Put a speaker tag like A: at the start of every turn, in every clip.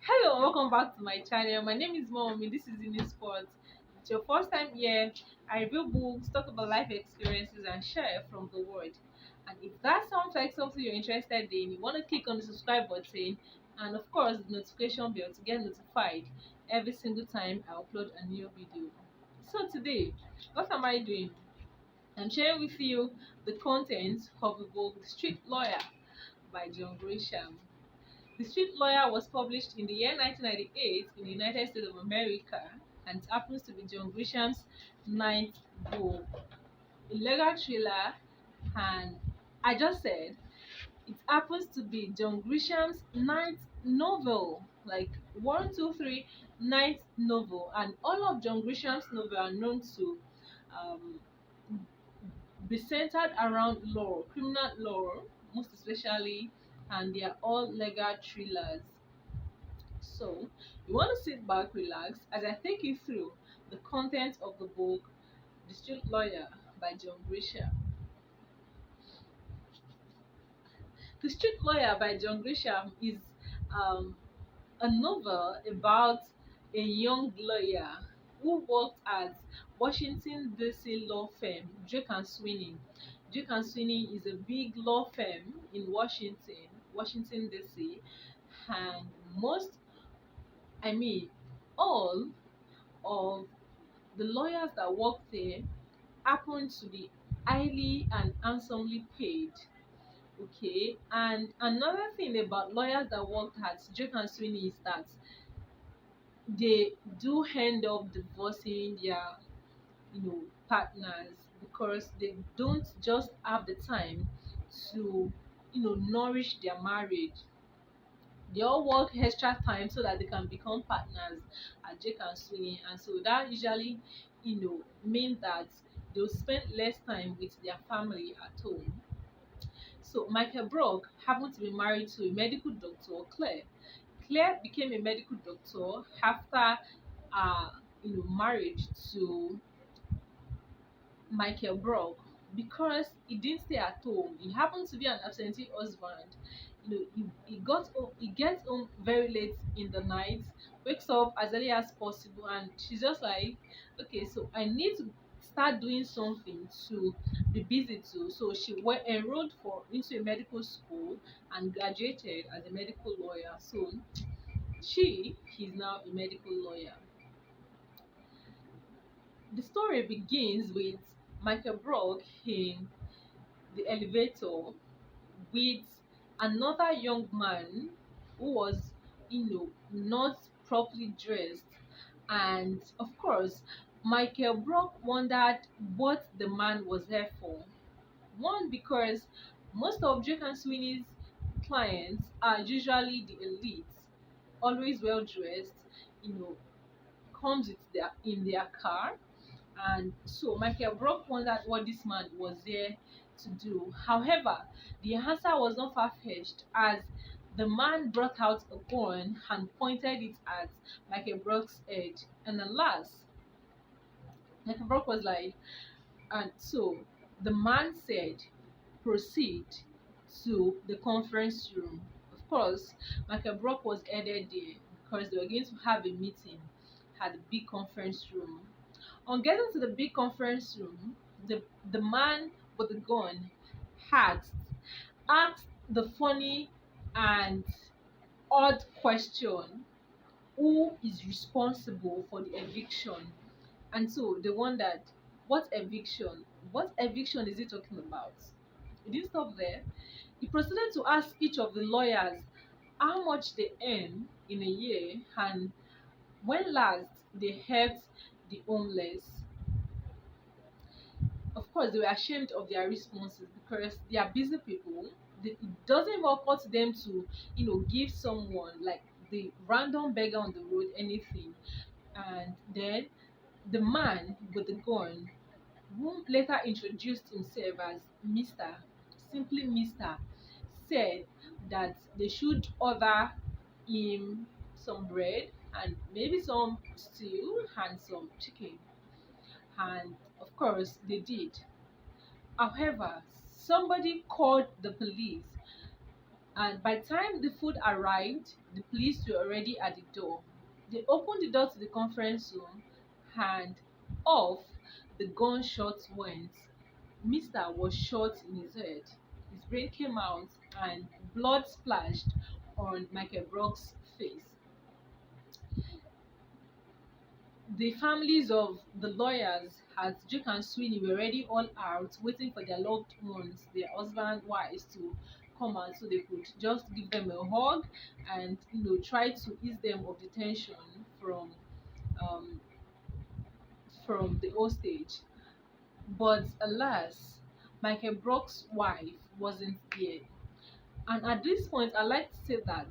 A: Hello, welcome back to my channel. My name is Mowunmi. This is in Sports. If it's your first time here, I review books, talk about life experiences, and share from the world. And if that sounds like something you're interested in, you want to click on the subscribe button and, of course, the notification bell to get notified every single time I upload a new video. So, today, what am I doing? I'm sharing with you the contents of the book The Street Lawyer by John Grisham. The Street Lawyer was published in the year 1998 in the United States of America and it happens to be John Grisham's ninth book, a legal thriller, and I just said it happens to be John Grisham's ninth novel, like one, two, three, ninth novel, and all of John Grisham's novels are known to um, be centered around law, criminal law, most especially, and they are all legal thrillers. So, you want to sit back, relax as I take you through the content of the book The Street Lawyer by John Grisham. The Street Lawyer by John Grisham is um, a novel about a young lawyer who worked at Washington DC law firm Drake and Sweeney. Drake and Sweeney is a big law firm in Washington DC, and I mean, all of the lawyers that work there happen to be highly and handsomely paid. Okay, and another thing about lawyers that work at Drake and Sweeney is that they do end up divorcing their partners because they don't just have the time to nourish their marriage. They all work extra time so that they can become partners at Jake and Sweeney, and so that usually, means that they'll spend less time with their family at home. So Michael Brock happened to be married to a medical doctor, Claire. Claire became a medical doctor after, uh, marriage to Michael Brock because he didn't stay at home. He happened to be an absentee husband. He gets home very late in the night, wakes up as early as possible, and she's just like, okay, so I need to start doing something to be busy too. So she enrolled for into a medical school and graduated as a medical lawyer. So he's now a medical lawyer. The story begins with Michael Brock in the elevator with another young man who was, not properly dressed. And of course, Michael Brock wondered what the man was there for. One, because most of Drake and Sweeney's clients are usually the elites, always well dressed, you know, comes with in their car, and so Michael Brock wondered what this man was there to do. However, the answer was not far fetched as the man brought out a gun and pointed it at Michael Brock's head. And alas, Michael Brock was like, and so the man said, proceed to the conference room. Of course, Michael Brock was headed there because they were going to have a meeting at the big conference room. On getting to the big conference room, the man with the gun asked asked the funny and odd question: who is responsible for the eviction? And so they wondered, what eviction? What eviction is he talking about? He didn't stop there. He proceeded to ask each of the lawyers how much they earn in a year and when last they helped the homeless. Of course, they were ashamed of their responses because they are busy people. It doesn't even occur to them to, give someone like the random beggar on the road anything. And then the man with the gun, who later introduced himself as Mr. simply Mr. said that they should order him some bread and maybe some stew and some chicken. And of course, they did. However, somebody called the police And by the time the food arrived, the police were already at the door. They opened the door to the conference room, and off the gunshot went. Mr. was shot in his head. His brain came out, and blood splashed on Michael Brock's face. The families of the lawyers at Jake and Sweeney were already all out waiting for their loved ones, their husband, wives to come out so they could just give them a hug and try to ease them of the tension um, from the hostage. But alas, Michael Brock's wife wasn't there. And at this point, I like to say that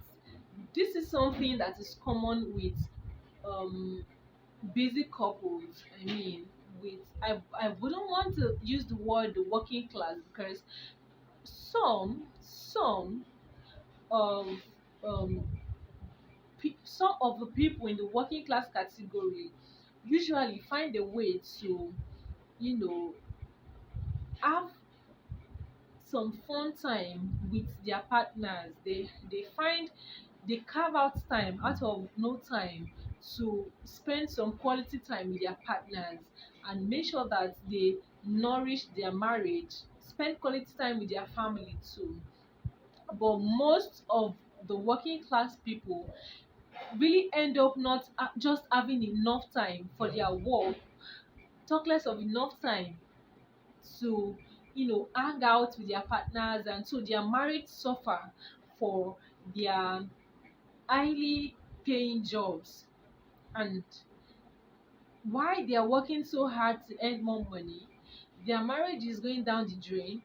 A: this is something that is common with um, busy couples. I mean, with I wouldn't want to use the word the working class, because some of um some of the people in the working class category usually find a way to you know have some fun time with their partners. They carve out time out of no time to spend some quality time with their partners and make sure that they nourish their marriage, spend quality time with their family too. But most of the working class people really end up not just having enough time for their work, talk less of enough time to hang out with their partners, and so their marriage suffer for their highly paying jobs. And why they are working so hard to earn more money, their marriage is going down the drain,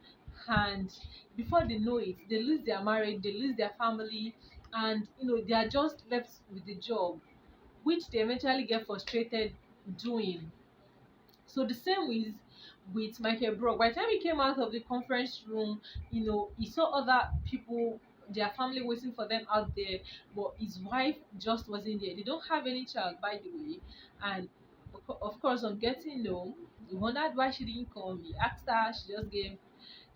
A: and before they know it, they lose their marriage, they lose their family, and they are just left with the job, which they eventually get frustrated doing. So the same with Michael Brock. By the time he came out of the conference room, he saw other people, their family waiting for them out there, but his wife just wasn't there. They don't have any child, by the way. And of course, on getting home, he wondered why she didn't come. He asked her, she just gave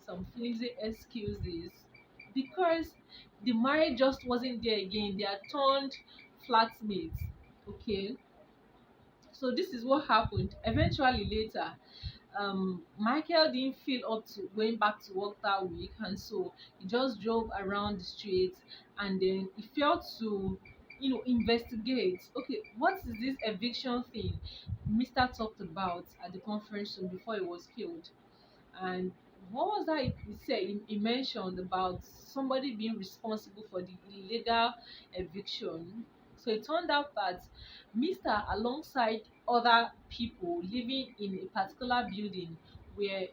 A: some flimsy excuses because the marriage just wasn't there again. They are turned flatmates. Okay, so this is what happened. Eventually, later, Michael didn't feel up to going back to work that week, and so he just drove around the streets, and then he felt to, investigate. Okay, what is this eviction thing Mister talked about at the conference room before he was killed? And what was that he said? He mentioned about somebody being responsible for the illegal eviction. So it turned out that Mr. alongside other people living in a particular building were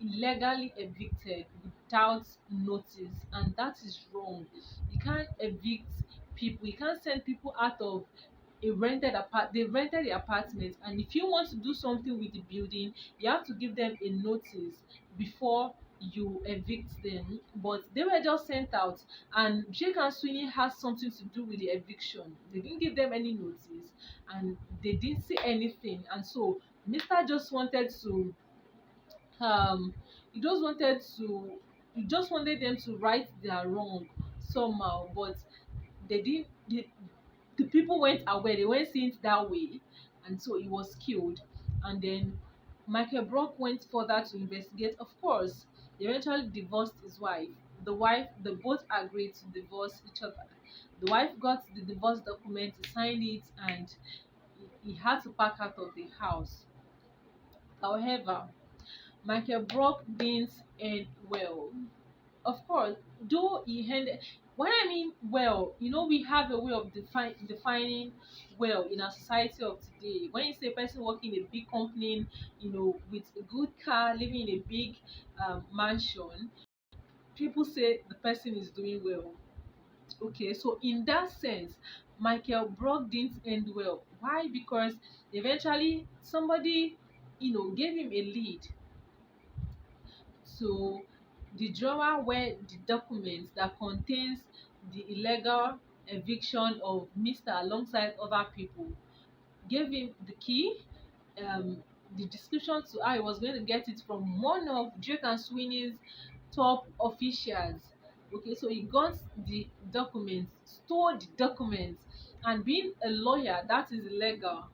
A: illegally evicted without notice, and that is wrong. You can't evict people, you can't send people out of they rented the apartment, and if you want to do something with the building, you have to give them a notice before you evict them. But they were just sent out, and Jake and Sweeney has something to do with the eviction. They didn't give them any notice, and they didn't say anything, and so Mr. just wanted to um he just wanted to he just wanted them to right their wrong somehow. But they didn't the people weren't aware, they weren't seeing it that way, and so he was killed. And then Michael Brock went further to investigate. Of course, they eventually divorced his wife. They both agreed to divorce each other. The wife got the divorce document, he signed it, and he had to pack out of the house. However, Michael Brock didn't end well. Of course, though he ended, when I mean well, we have a way of defining well in our society of today. When you say a person working in a big company, with a good car, living in a big mansion, people say the person is doing well. Okay, so in that sense, Michael Brock didn't end well. Why? Because eventually somebody, gave him a lead to the drawer where the documents that contains the illegal eviction of Mr. alongside other people, gave him the key, um, the description to how he was going to get it from one of Drake and Sweeney's top officials, Okay, so he got the documents, stole the documents, and being a lawyer, that is illegal.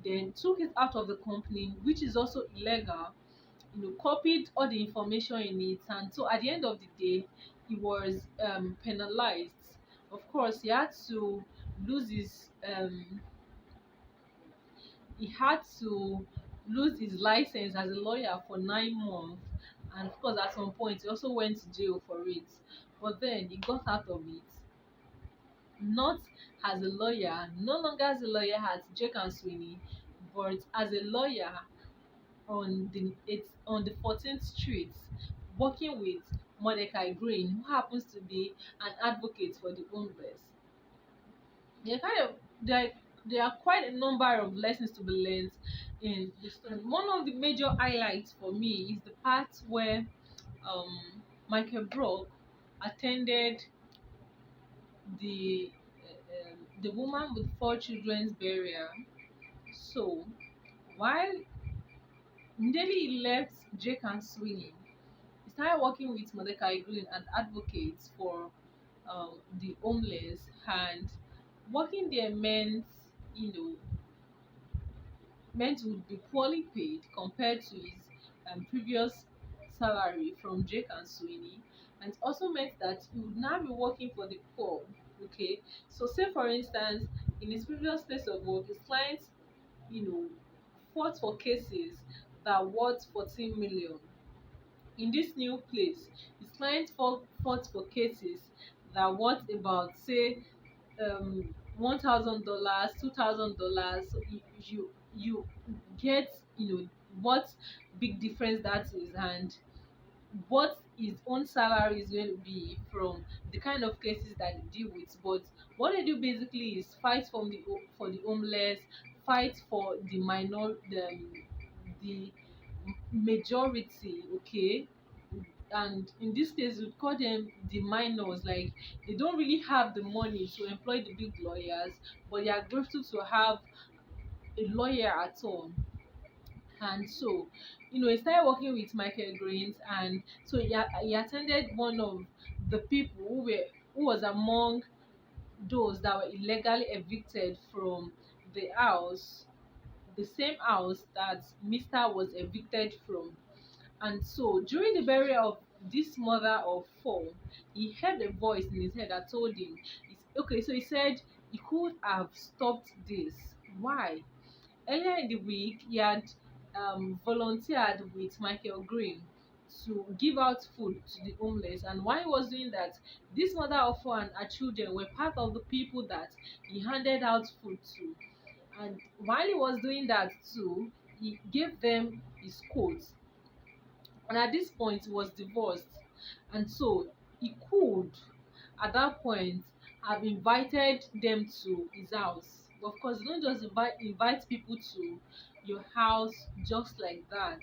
A: Then took it out of the company, which is also illegal. Copied all the information in it, and so at the end of the day, he was penalized. Of course, lose his um, he had to lose his license as a lawyer for 9 months, and of course, at some point, he also went to jail for it. But then he got out of it, not as a lawyer, no longer as a lawyer as Jake and Sweeney, but as a lawyer on the 14th Street, working with Mordecai Green, who happens to be an advocate for the homeless. There are kind of there, there are quite a number of lessons to be learned in the story. And one of the major highlights for me is the part where um, Michael Brock attended the woman with 4 children's burial. So while immediately he left Jake and Sweeney, he started working with Mordecai Green and advocates for the homeless, and working there you know, meant would be poorly paid compared to his previous salary from Jake and Sweeney, and it also meant that he would now be working for the poor. Okay, so say for instance, in his previous place of work, his clients, you know, fought for cases that worth 14 million. In this new place, his clients fought for cases that worth about say $1,000, $2,000. So you get what big difference that is, and what his own salary is going to be from the kind of cases that they deal with. But what they do basically is fight for the homeless, fight for the majority. Okay, and in this case we call them the minors. Like, they don't really have the money to employ the big lawyers, but they are grateful to have a lawyer at all. And so, he started working with Michael Greens, and so he attended one of the people who was among those that were illegally evicted from the house, the same house that Mr. was evicted from. And so during the burial of this mother of four, he heard a voice in his head that told him, okay, so he said he could have stopped this. Why? Earlier in the week, he had volunteered with Michael Green to give out food to the homeless. And while he was doing that, this mother of four and her children were part of the people that he handed out food to. And while he was doing that too, he gave them his coat, and at this point he was divorced, and so he could at that point have invited them to his house. But of course, you don't just invite people to your house just like that.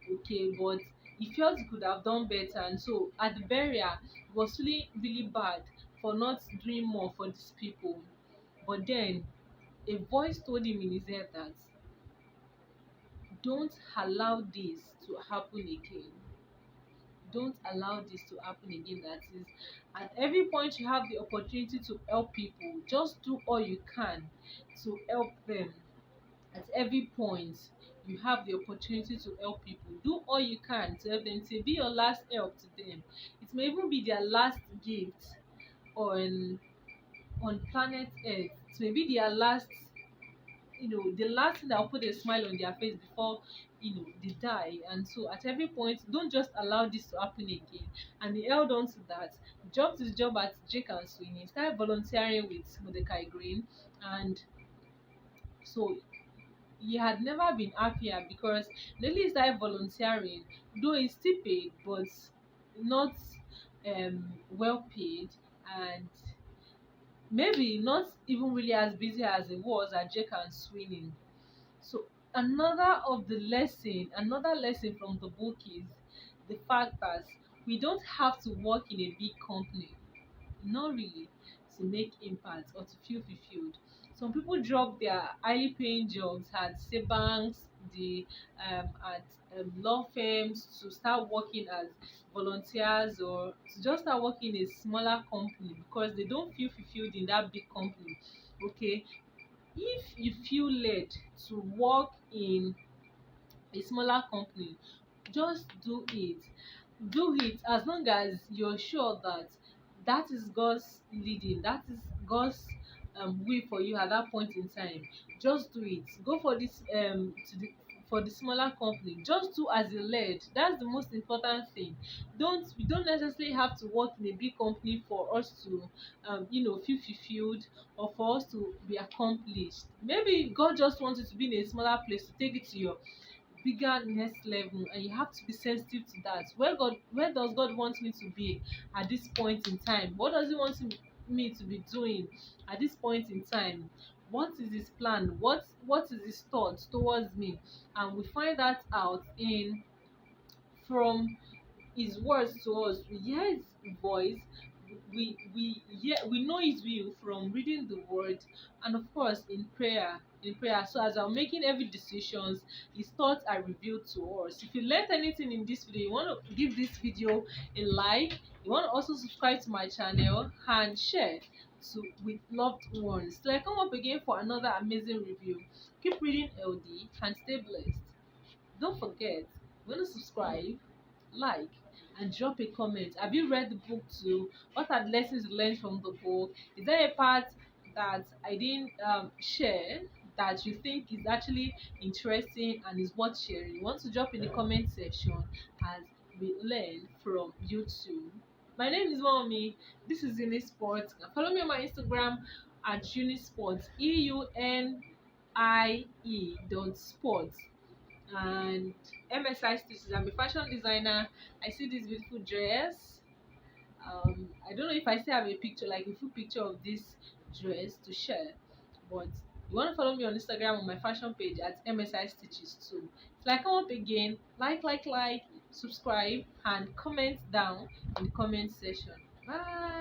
A: Okay, but he felt he could have done better, and so at the burial it was really really bad for not doing more for these people. But then a voice told him in his head that don't allow this to happen again. Don't allow this to happen again. That is, at every point you have the opportunity to help people, just do all you can to help them. At every point you have the opportunity to help people, do all you can to help them. To be your last help to them, it may even be their last gift on planet earth. It may be their last, the last thing that will put a smile on their face before they die. And so at every point, don't just allow this to happen again. And he held on to that, dropped his job at Jake and Sweeney, started volunteering with Mordecai Green. And so he had never been happier, because not only he started volunteering, though he's still paid, but not well paid, and maybe not even really as busy as it was at Jake and Sweeney. So another lesson from the book is the fact that we don't have to work in a big company, not really, to make impact or to feel fulfilled. Some people drop their highly paying jobs at say banks, at law firms to start working as volunteers, or to just start working in a smaller company because they don't feel fulfilled in that big company. Okay, if you feel led to work in a smaller company, just do it as long as you're sure that that is God's leading, that is God's will for you at that point in time. Just do it. Go for this for the smaller company. Just do as you're led. That's the most important thing. We don't necessarily have to work in a big company for us to feel fulfilled, or for us to be accomplished. Maybe God just wants you to be in a smaller place to take it to your bigger next level, and you have to be sensitive to that. Where does God want me to be at this point in time? What does he want me to be doing at this point in time? What is his plan? What is his thoughts towards me? And we find that out in from his words to us. We hear his voice. We know his will from reading the word, and of course in prayer. So as I'm making every decisions, his thoughts are revealed to us. If you learned anything in this video, you want to give this video a like, you want to also subscribe to my channel and share to with loved ones. So I come up again for another amazing review. Keep reading LD and stay blessed. Don't forget, you want to subscribe, like, and drop a comment. Have you read the book too? What are the lessons learned from the book? Is there a part that I didn't share that you think is actually interesting and is worth sharing? You want to drop in the comment section as we learn from you too. My name is Mowunmi. This is Unisport. Follow me on my Instagram at Unisport. EUNIE.sports. And MSI Stitches. I'm a fashion designer. I see this beautiful dress. I don't know if I still have a picture, like a full picture of this dress to share, but you want to follow me on Instagram on my fashion page at MSI Stitches too. So I come up again, like, subscribe, and comment down in the comment section. Bye.